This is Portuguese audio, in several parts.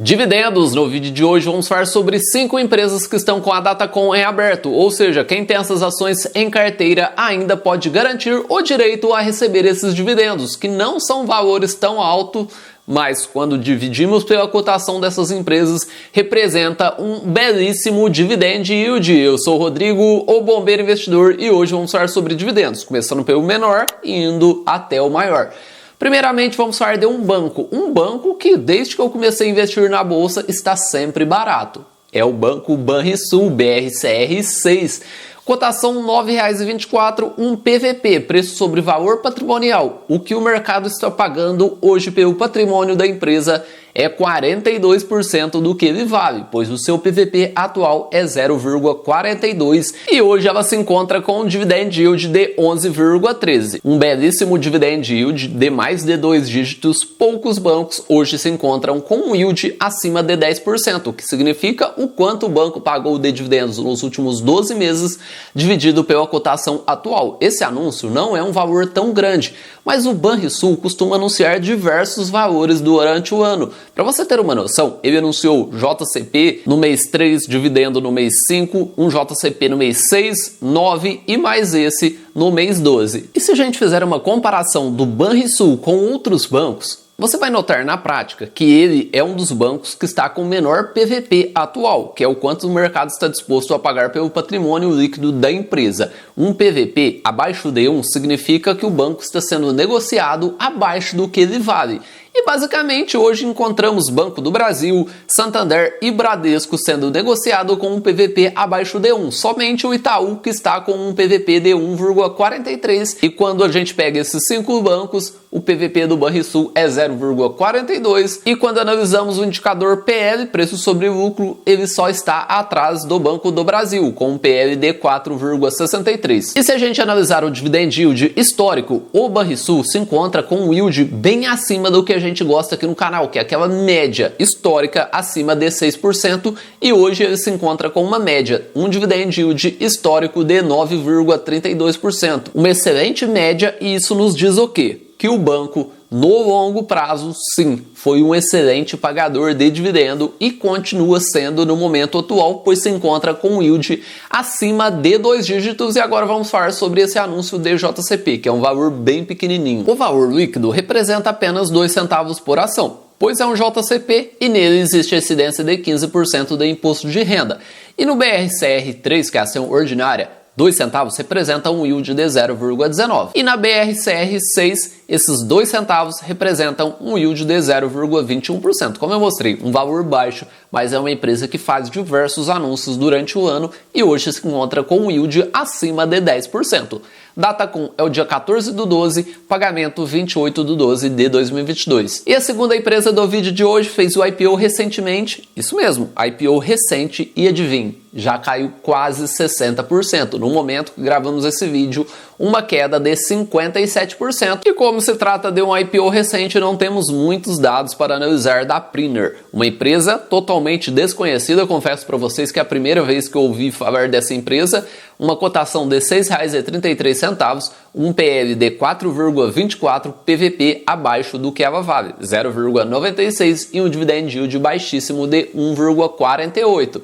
Dividendos. No vídeo de hoje vamos falar sobre 5 empresas que estão com a Datacom em aberto, ou seja, quem tem essas ações em carteira ainda pode garantir o direito a receber esses dividendos, que não são valores tão altos, mas quando dividimos pela cotação dessas empresas, representa um belíssimo dividend yield. Eu sou o Rodrigo, o Bombeiro Investidor, e hoje vamos falar sobre dividendos, começando pelo menor e indo até o maior. Primeiramente, vamos falar de um banco que desde que eu comecei a investir na bolsa está sempre barato. É o Banco Banrisul, BRCR6. Cotação R$ 9,24, um PVP, preço sobre valor patrimonial. O que o mercado está pagando hoje pelo patrimônio da empresa é 42% do que ele vale, pois o seu PVP atual é 0,42 e hoje ela se encontra com um dividend yield de 11,13. Um belíssimo dividend yield de mais de 2 dígitos. Poucos bancos hoje se encontram com um yield acima de 10%, o que significa o quanto o banco pagou de dividendos nos últimos 12 meses, dividido pela cotação atual. Esse anúncio não é um valor tão grande, mas o Banrisul costuma anunciar diversos valores durante o ano. Para você ter uma noção, ele anunciou JCP no mês 3, dividendo no mês 5, um JCP no mês 6, 9 e mais esse no mês 12. E se a gente fizer uma comparação do Banrisul com outros bancos, você vai notar na prática que ele é um dos bancos que está com o menor PVP atual, que é o quanto o mercado está disposto a pagar pelo patrimônio líquido da empresa. Um PVP abaixo de 1 significa que o banco está sendo negociado abaixo do que ele vale. E basicamente hoje encontramos Banco do Brasil, Santander e Bradesco sendo negociado com um PVP abaixo de 1. Somente o Itaú que está com um PVP de 1,43. E quando a gente pega esses 5 bancos, o PVP do Banrisul é 0,42. E quando analisamos o indicador PL, preço sobre lucro, ele só está atrás do Banco do Brasil, com um PL de 4,63. E se a gente analisar o dividend yield histórico, o Banrisul se encontra com um yield bem acima do que a gente gosta aqui no canal, que é aquela média histórica acima de 6%, e hoje ele se encontra com uma média, um dividend yield histórico de 9,32%. Uma excelente média, e isso nos diz o quê? Que o banco, no longo prazo, sim, foi um excelente pagador de dividendo e continua sendo no momento atual, pois se encontra com um yield acima de 2 dígitos. E agora vamos falar sobre esse anúncio de JCP, que é um valor bem pequenininho. O valor líquido representa apenas 2 centavos por ação, pois é um JCP e nele existe a incidência de 15% de imposto de renda. E no BRCR3, que é a ação ordinária, 2 centavos representam um yield de 0,19. E na BRCR6, esses 2 centavos representam um yield de 0,21%. Como eu mostrei, um valor baixo, mas é uma empresa que faz diversos anúncios durante o ano e hoje se encontra com um yield acima de 10%. Datacom é o dia 14/12, pagamento 28/12 de 2022. E a segunda empresa do vídeo de hoje fez o IPO recentemente, isso mesmo, IPO recente, e adivinhe, já caiu quase 60%. No momento que gravamos esse vídeo, uma queda de 57%. E como se trata de um IPO recente, não temos muitos dados para analisar da Priner, uma empresa totalmente desconhecida. Confesso para vocês que é a primeira vez que eu ouvi falar dessa empresa. Uma cotação de R$ 6,33, um PL de 4,24, PVP abaixo do que ela vale, 0,96, e um dividend yield baixíssimo de 1,48.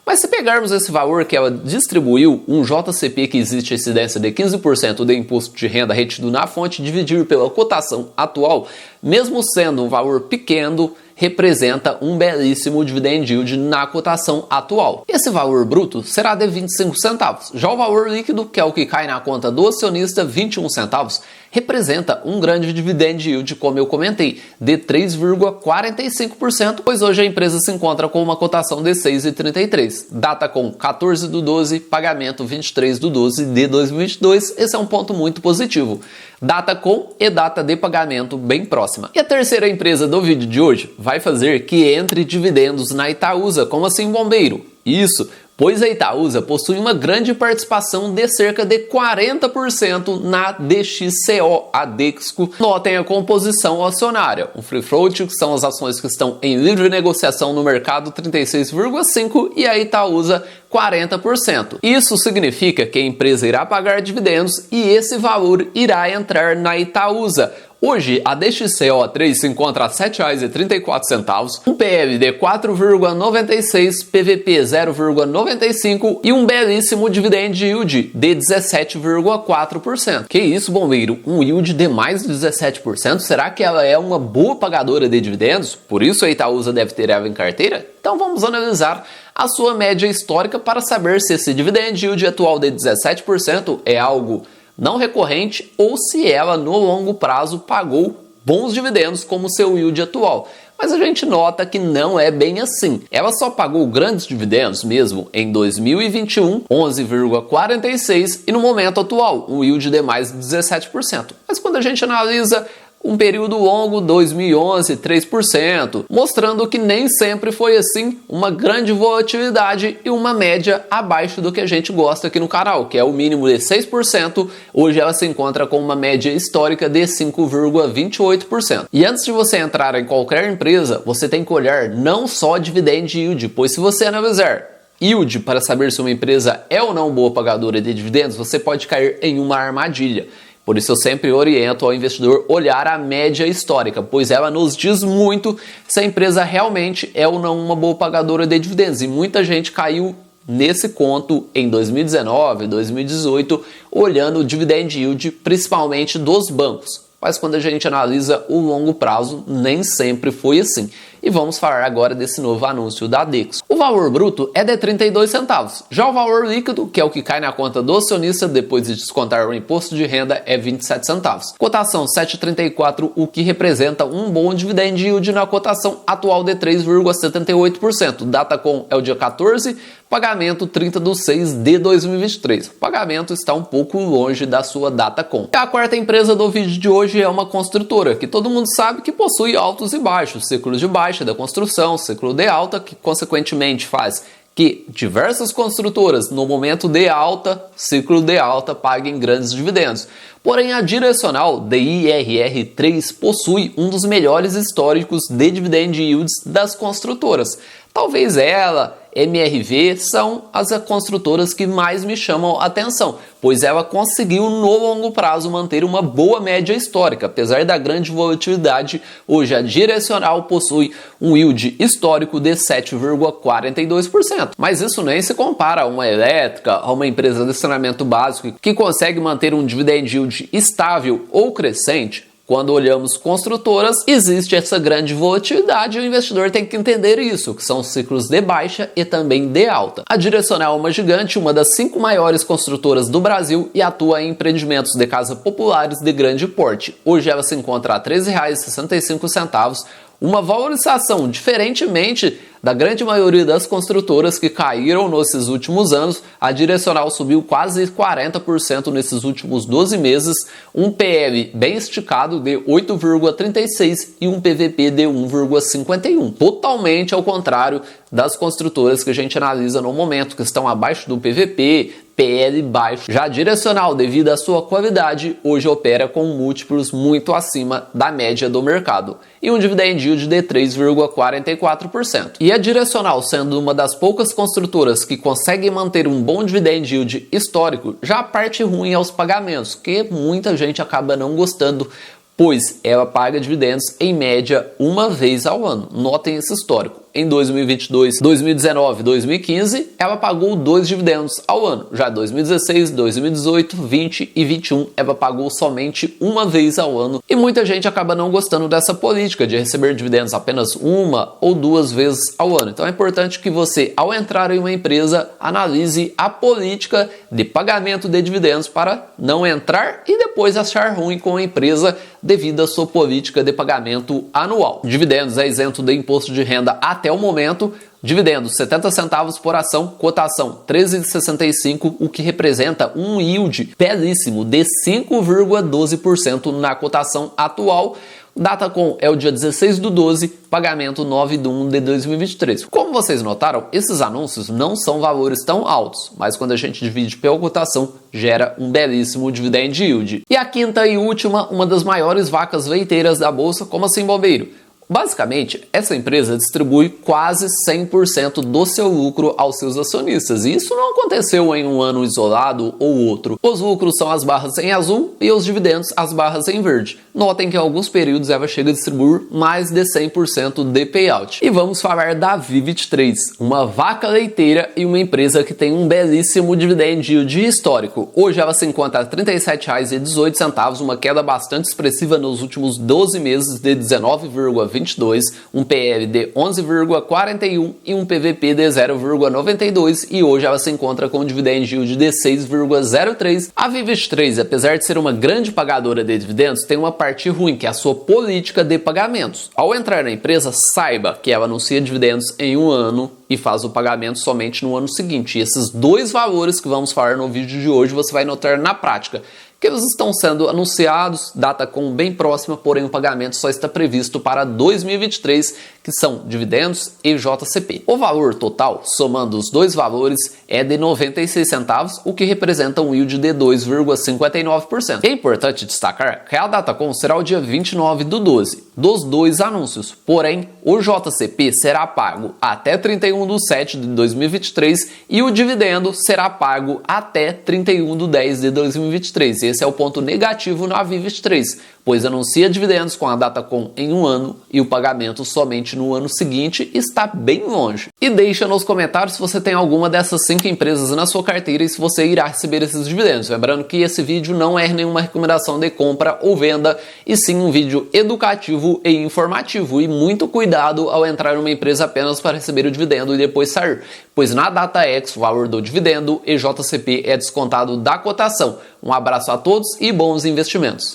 Mas se pegarmos esse valor que ela distribuiu, um JCP que existe a incidência de 15% de imposto de renda retido na fonte, dividir pela cotação atual, mesmo sendo um valor pequeno, representa um belíssimo dividend yield na cotação atual. Esse valor bruto será de 25 centavos. Já o valor líquido, que é o que cai na conta do acionista, 21 centavos, representa um grande dividend yield, como eu comentei, de 3,45%, pois hoje a empresa se encontra com uma cotação de 6,33. Datacom 14/12, pagamento 23/12 de 2022. Esse é um ponto muito positivo. Datacom e data de pagamento bem próxima. E a terceira empresa do vídeo de hoje vai fazer que entre dividendos na Itaúsa. Como assim, bombeiro? Isso, pois a Itaúsa possui uma grande participação de cerca de 40% na DXCO, a Dexco. Notem a composição acionária. O free float, que são as ações que estão em livre negociação no mercado, 36,5%, e a Itaúsa 40%. Isso significa que a empresa irá pagar dividendos e esse valor irá entrar na Itaúsa. Hoje, a DXCO3 se encontra a R$ 7,34, um PL de 4,96, PVP 0,95 e um belíssimo dividend yield de 17,4%. Que isso, bombeiro? Um yield de mais de 17%? Será que ela é uma boa pagadora de dividendos? Por isso a Itaúsa deve ter ela em carteira? Então vamos analisar a sua média histórica para saber se esse dividend yield atual de 17% é algo não recorrente ou se ela no longo prazo pagou bons dividendos como seu yield atual. Mas a gente nota que não é bem assim. Ela só pagou grandes dividendos mesmo em 2021, 11,46 e no momento atual, um yield de mais de 17%. Mas quando a gente analisa um período longo, 2011, 3%, mostrando que nem sempre foi assim, uma grande volatilidade e uma média abaixo do que a gente gosta aqui no canal, que é o mínimo de 6%, hoje ela se encontra com uma média histórica de 5,28%. E antes de você entrar em qualquer empresa, você tem que olhar não só dividend yield, pois se você analisar yield para saber se uma empresa é ou não boa pagadora de dividendos, você pode cair em uma armadilha. Por isso eu sempre oriento ao investidor olhar a média histórica, pois ela nos diz muito se a empresa realmente é ou não uma boa pagadora de dividendos. E muita gente caiu nesse conto em 2019, 2018, olhando o dividend yield principalmente dos bancos. Mas quando a gente analisa o longo prazo, nem sempre foi assim. E vamos falar agora desse novo anúncio da Dexco. O valor bruto é de 32 centavos. Já o valor líquido, que é o que cai na conta do acionista depois de descontar o imposto de renda, é 27 centavos. Cotação 7,34, o que representa um bom dividend yield na cotação atual de 3,78%. Data com é o dia 14, pagamento 30/6 de 2023. O pagamento está um pouco longe da sua data com. A quarta empresa do vídeo de hoje é uma construtora, que todo mundo sabe que possui altos e baixos, ciclos de baixa da construção, ciclo de alta, que consequentemente faz que diversas construtoras no momento de alta, ciclo de alta, paguem grandes dividendos. Porém, a direcional DIRR3 possui um dos melhores históricos de dividend yields das construtoras. Talvez ela, MRV, são as construtoras que mais me chamam a atenção, pois ela conseguiu no longo prazo manter uma boa média histórica. Apesar da grande volatilidade, hoje a direcional possui um yield histórico de 7,42%. Mas isso nem se compara a uma elétrica, a uma empresa de saneamento básico que consegue manter um dividend yield estável ou crescente. Quando olhamos construtoras, existe essa grande volatilidade e o investidor tem que entender isso, que são ciclos de baixa e também de alta. A Direcional é uma gigante, uma das 5 maiores construtoras do Brasil e atua em empreendimentos de casa populares de grande porte. Hoje ela se encontra a R$ 13,65, uma valorização diferentemente da grande maioria das construtoras que caíram nesses últimos anos. A Direcional subiu quase 40% nesses últimos 12 meses, um PL bem esticado de 8,36 e um PVP de 1,51. Totalmente ao contrário das construtoras que a gente analisa no momento, que estão abaixo do PVP, PL baixo. Já a Direcional, devido à sua qualidade, hoje opera com múltiplos muito acima da média do mercado e um dividend yield de 3,44%. E a Direcional, sendo uma das poucas construtoras que consegue manter um bom dividend yield histórico, já a parte ruim é os pagamentos, que muita gente acaba não gostando, pois ela paga dividendos em média uma vez ao ano. Notem esse histórico. Em 2022, 2019 e 2015, ela pagou 2 dividendos ao ano. Já 2016, 2018, 20 e 21, ela pagou somente uma vez ao ano. E muita gente acaba não gostando dessa política de receber dividendos apenas uma ou 2 vezes ao ano. Então é importante que você, ao entrar em uma empresa, analise a política de pagamento de dividendos para não entrar e depois achar ruim com a empresa devido à sua política de pagamento anual. Dividendos é isento de imposto de renda até o momento. Dividendos 70 centavos por ação, cotação 13,65, o que representa um yield belíssimo de 5,12% na cotação atual. Data com é o dia 16/12, pagamento 9/1 de 2023. Como vocês notaram, esses anúncios não são valores tão altos, mas quando a gente divide pela cotação, gera um belíssimo dividend yield. E a quinta e última, uma das maiores vacas leiteiras da bolsa, como assim, bobeiro? Basicamente, essa empresa distribui quase 100% do seu lucro aos seus acionistas, e isso não aconteceu em um ano isolado ou outro. Os lucros são as barras em azul e os dividendos as barras em verde. Notem que em alguns períodos ela chega a distribuir mais de 100% de payout. E vamos falar da V23, uma vaca leiteira e uma empresa que tem um belíssimo dividend yield histórico. Hoje ela se encontra a R$ 37,18, uma queda bastante expressiva nos últimos 12 meses de 19,22, um PL de 11,41 e um PVP de 0,92, e hoje ela se encontra com um dividend yield de 6,03. A V23, apesar de ser uma grande pagadora de dividendos, tem uma parte ruim, que é a sua política de pagamentos. Ao entrar na empresa, saiba que ela anuncia dividendos em um ano e faz o pagamento somente no ano seguinte. E esses dois valores que vamos falar no vídeo de hoje você vai notar na prática que eles estão sendo anunciados, data com bem próxima, porém o pagamento só está previsto para 2023, que são dividendos e JCP. O valor total, somando os dois valores, é de 96 centavos, o que representa um yield de 2,59%. É importante destacar que a Datacom será o dia 29/12 dos dois anúncios, porém o JCP será pago até 31/7/2023 e o dividendo será pago até 31/10/2023. Esse é o ponto negativo na V23, pois anuncia dividendos com a Datacom em um ano e o pagamento somente no ano seguinte está bem longe. E deixa nos comentários se você tem alguma dessas 5 empresas na sua carteira e se você irá receber esses dividendos. Lembrando que esse vídeo não é nenhuma recomendação de compra ou venda, e sim um vídeo educativo e informativo. E muito cuidado ao entrar em uma empresa apenas para receber o dividendo e depois sair, pois na DataX o valor do dividendo e JCP é descontado da cotação. Um abraço a todos e bons investimentos!